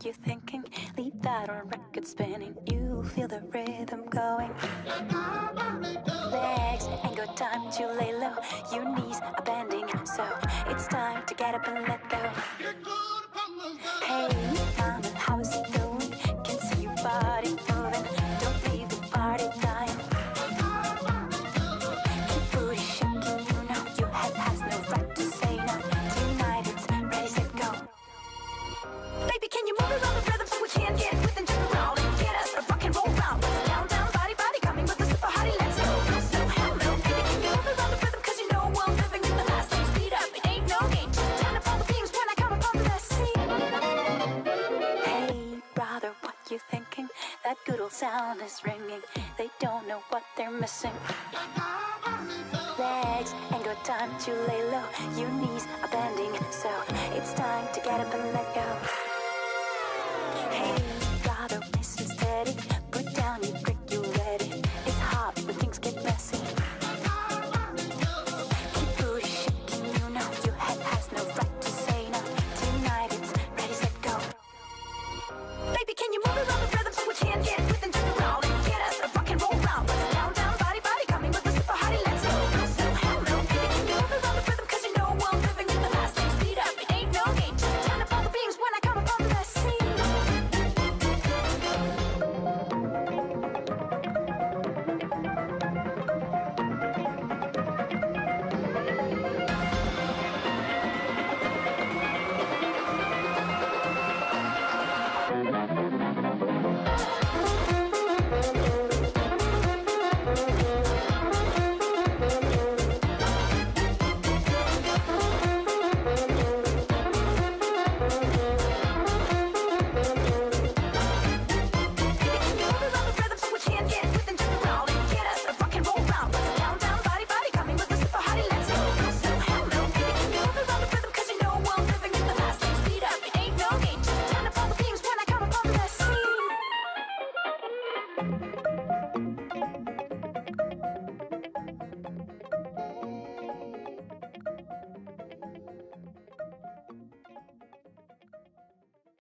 what you're thinking. Leave that on record spinning. You feel the rhythm going. Legs ain't got time to lay low. Your knees are bending, so it's time to get up and let go. Hey, mama, how's it going? Can see your body moving. Don't leave the party dying. Keep booty shaking, you know your head has no right to say no. Tonight it's ready, set, go. Baby, can you move around the rhythm so we can get with and jump around and get us a rock and roll round? Down, down, body, body, coming with a super hottie, let's go. No slow, hell no, baby, can you move around the rhythm? Cause you know we're living in the fast lane. Speed up, it ain't no game. Just turn up all the beams when I come upon the scene. Hey, brother, what you thinking? That good old sound is ringing. They don't know what they're missing. Legs ain't got time to lay low. Your knees are bending, so it's time to get up and let go. Hey,